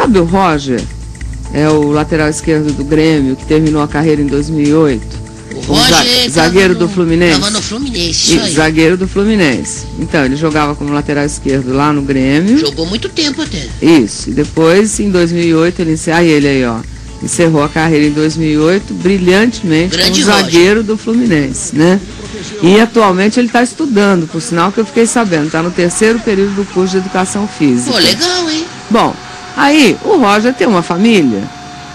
sabe o Roger? É o lateral esquerdo do Grêmio, que terminou a carreira em 2008. O Roger zagueiro do Fluminense. Tava no Fluminense, isso aí. Zagueiro do Fluminense. Então, ele jogava como lateral esquerdo lá no Grêmio. Jogou muito tempo até. Isso. E depois, em 2008, ele aí, ó. Encerrou a carreira em 2008, brilhantemente, Grande como zagueiro do Fluminense, né? E atualmente ele está estudando, por sinal que eu fiquei sabendo. Está no 3º período do curso de Educação Física. Pô, legal, hein? Bom, aí o Roger tem uma família.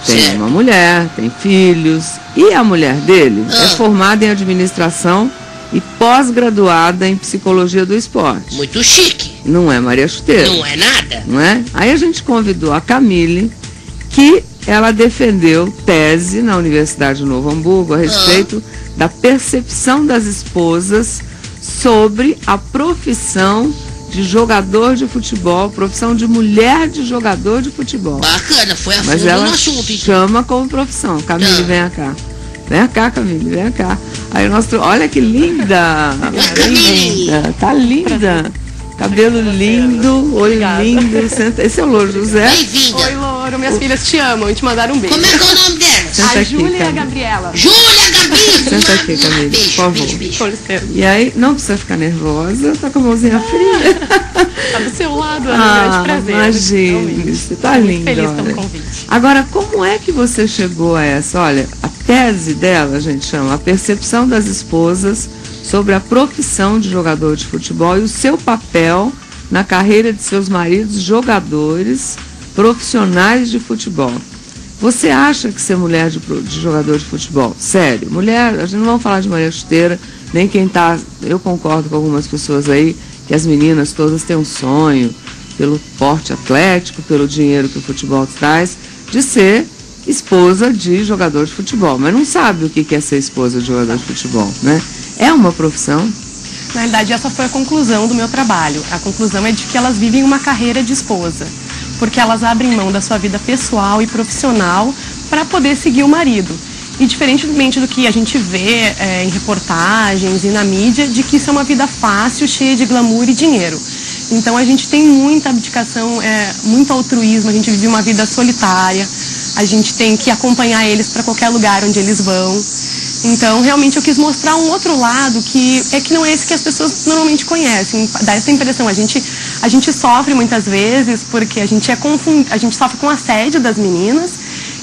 Tem Certo. uma mulher, tem filhos, e a mulher dele é formada em administração e pós-graduada em psicologia do esporte. Muito chique. Não é Maria Chuteira. Não é nada. Não é? Aí a gente convidou a Camille, que ela defendeu tese na Universidade de Novo Hamburgo a respeito da percepção das esposas sobre a profissão de jogador de futebol, profissão de mulher de jogador de futebol. Bacana, foi a Mas fundo ela no assunto, então. chama como profissão. Camille, vem cá. Vem cá, Camille, vem cá. Aí olha que linda. Linda, tá linda. Cabelo lindo, olho lindo. Esse é o Louro José. Bem-vinda. Oi, Louro, minhas filhas te amam e te mandaram um beijo. Como é que é o nome delas? Senta A aqui, Júlia e a Camille. Gabriela. Júlia, Gabi. Senta aqui, Camille, Beijo, por favor. beijo, beijo. Com licença. E aí, não precisa ficar nervosa, tá com a mãozinha fria. Tá do seu lado, é um grande prazer. Imagine, realmente. você tá Muito linda. feliz pelo olha. convite. Agora, como é que você chegou a essa? Olha, a tese dela, a gente chama a percepção das esposas sobre a profissão de jogador de futebol e o seu papel na carreira de seus maridos jogadores profissionais de futebol. Você acha que ser mulher de jogador de futebol, sério, mulher, a gente não vamos falar de Maria Chuteira, nem quem tá, eu concordo com algumas pessoas aí, que as meninas todas têm um sonho, pelo porte atlético, pelo dinheiro que o futebol traz, de ser esposa de jogador de futebol, mas não sabe o que é ser esposa de jogador de futebol, né? É uma profissão. Na verdade, essa foi a conclusão do meu trabalho. A conclusão é de que elas vivem uma carreira de esposa, porque elas abrem mão da sua vida pessoal e profissional para poder seguir o marido. E diferentemente do que a gente vê em reportagens e na mídia, de que isso é uma vida fácil, cheia de glamour e dinheiro. Então a gente tem muita abdicação, muito altruísmo, a gente vive uma vida solitária, a gente tem que acompanhar eles para qualquer lugar onde eles vão. Então, realmente, eu quis mostrar um outro lado que não é esse que as pessoas normalmente conhecem. Dá essa impressão. A gente sofre muitas vezes porque a gente sofre com assédio das meninas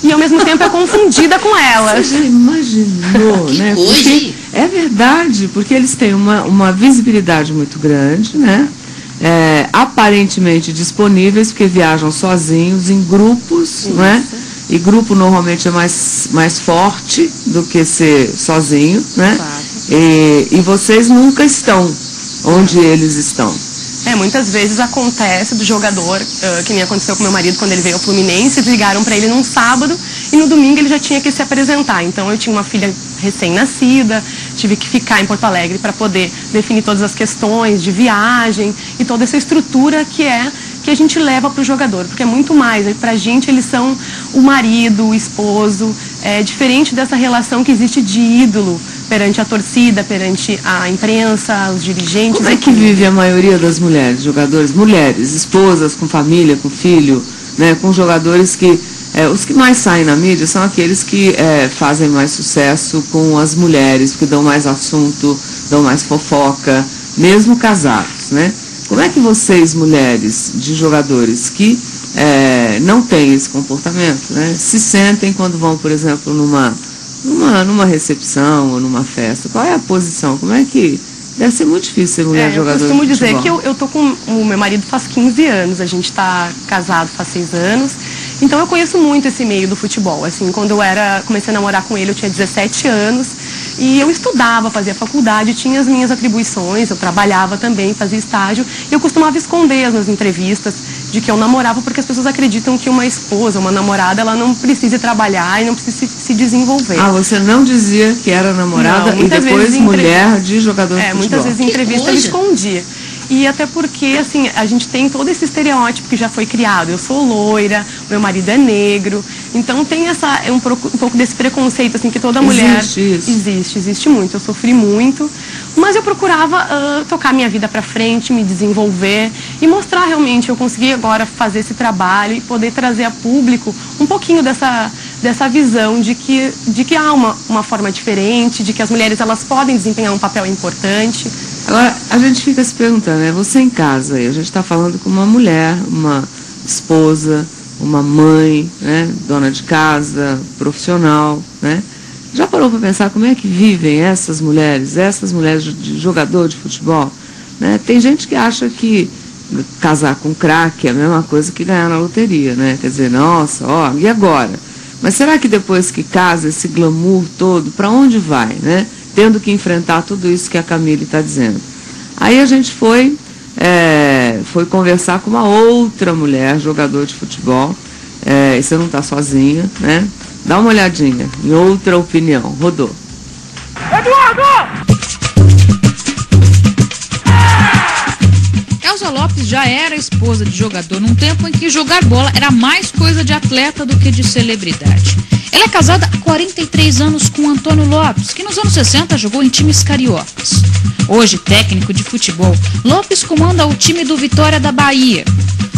e, ao mesmo tempo, é confundida com elas. Você já imaginou, né? Porque é verdade, porque eles têm uma visibilidade muito grande, né? Aparentemente disponíveis, porque viajam sozinhos, em grupos, não é? E grupo normalmente é mais forte do que ser sozinho, né? E vocês nunca estão onde eles estão. Muitas vezes acontece do jogador, que nem aconteceu com meu marido quando ele veio ao Fluminense, ligaram para ele num sábado e no domingo ele já tinha que se apresentar. Então eu tinha uma filha recém-nascida, tive que ficar em Porto Alegre para poder definir todas as questões de viagem e toda essa estrutura que a gente leva para o jogador, porque é muito mais. Para a gente eles são o marido, o esposo, diferente dessa relação que existe de ídolo perante a torcida, perante a imprensa, os dirigentes. Como é que vive a maioria das mulheres, jogadores, mulheres, esposas com família, com filho, né, com jogadores que, os que mais saem na mídia são aqueles que fazem mais sucesso com as mulheres, que dão mais assunto, dão mais fofoca, mesmo casados, né? Como é que vocês, mulheres de jogadores que não têm esse comportamento, né, se sentem quando vão, por exemplo, numa recepção ou numa festa? Qual é a posição? Como é que... Deve ser muito difícil ser mulher jogadora de futebol. Eu costumo dizer que eu tô com o meu marido faz 15 anos, a gente está casado faz 6 anos, então eu conheço muito esse meio do futebol. Assim, quando comecei a namorar com ele, eu tinha 17 anos, e eu estudava, fazia faculdade, tinha as minhas atribuições, eu trabalhava também, fazia estágio, e eu costumava esconder nas entrevistas de que eu namorava, porque as pessoas acreditam que uma esposa, uma namorada, ela não precisa trabalhar e não precisa se desenvolver. Ah, você não dizia que era namorada não, e depois mulher de jogador de futebol? Muitas vezes em entrevista eu escondia. E até porque, assim, a gente tem todo esse estereótipo que já foi criado. Eu sou loira, meu marido é negro. Então tem um pouco desse preconceito, assim, que toda mulher... Existe isso? Existe muito. Eu sofri muito, Mas eu procurava tocar minha vida para frente, me desenvolver e mostrar realmente. Eu consegui agora fazer esse trabalho e poder trazer a público um pouquinho dessa visão de que há uma forma diferente, de que as mulheres elas podem desempenhar um papel importante. Agora, a gente fica se perguntando, né? Você em casa, a gente está falando com uma mulher, uma esposa, uma mãe, né? Dona de casa, profissional, né? Já parou para pensar como é que vivem essas mulheres de jogador de futebol? Né? Tem gente que acha que casar com craque é a mesma coisa que ganhar na loteria, né? Quer dizer, nossa, ó, e agora? Mas será que depois que casa, esse glamour todo, para onde vai, né? Tendo que enfrentar tudo isso que a Camille está dizendo. Aí a gente foi conversar com uma outra mulher, jogador de futebol, e você não está sozinha, né? Dá uma olhadinha em outra opinião. Rodou. Eduardo! Elza Lopes já era esposa de jogador num tempo em que jogar bola era mais coisa de atleta do que de celebridade. Ela é casada há 43 anos com Antônio Lopes, que nos anos 60 jogou em times cariocas. Hoje, técnico de futebol, Lopes comanda o time do Vitória da Bahia.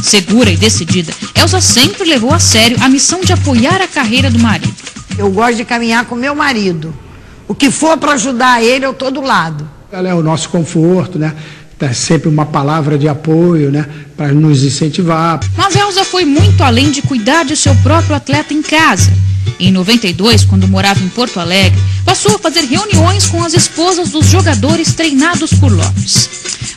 Segura e decidida, Elza sempre levou a sério a missão de apoiar a carreira do marido. Eu gosto de caminhar com meu marido. O que for para ajudar ele, eu estou do lado. Ela é o nosso conforto, né? Tá sempre uma palavra de apoio, né? Para nos incentivar. Mas Elza foi muito além de cuidar de seu próprio atleta em casa. Em 92, quando morava em Porto Alegre, passou a fazer reuniões com as esposas dos jogadores treinados por Lopes.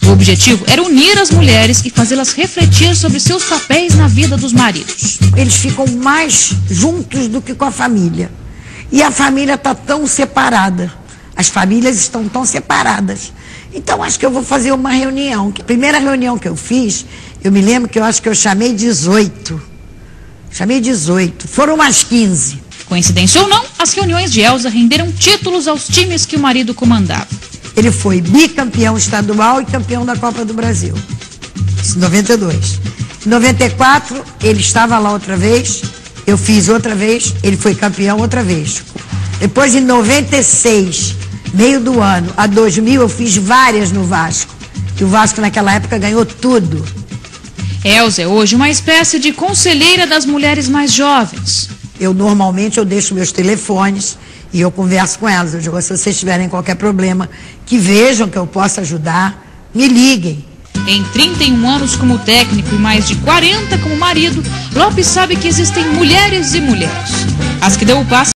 O objetivo era unir as mulheres e fazê-las refletir sobre seus papéis na vida dos maridos. Eles ficam mais juntos do que com a família. E a família está tão separada. As famílias estão tão separadas. Então, acho que eu vou fazer uma reunião. A primeira reunião que eu fiz, eu me lembro que eu acho que eu chamei 18. Chamei 18. Foram umas 15. Coincidência ou não, as reuniões de Elza renderam títulos aos times que o marido comandava. Ele foi bicampeão estadual e campeão da Copa do Brasil. Em 92. Em 94, ele estava lá outra vez, eu fiz outra vez, ele foi campeão outra vez. Depois, em 96, meio do ano, a 2000, eu fiz várias no Vasco. E o Vasco, naquela época, ganhou tudo. Elza é hoje uma espécie de conselheira das mulheres mais jovens. Normalmente, eu deixo meus telefones e eu converso com elas. Eu digo, se vocês tiverem qualquer problema, que vejam que eu possa ajudar, me liguem. Em 31 anos como técnico e mais de 40 como marido, Lopes sabe que existem mulheres e mulheres. As que deu o passo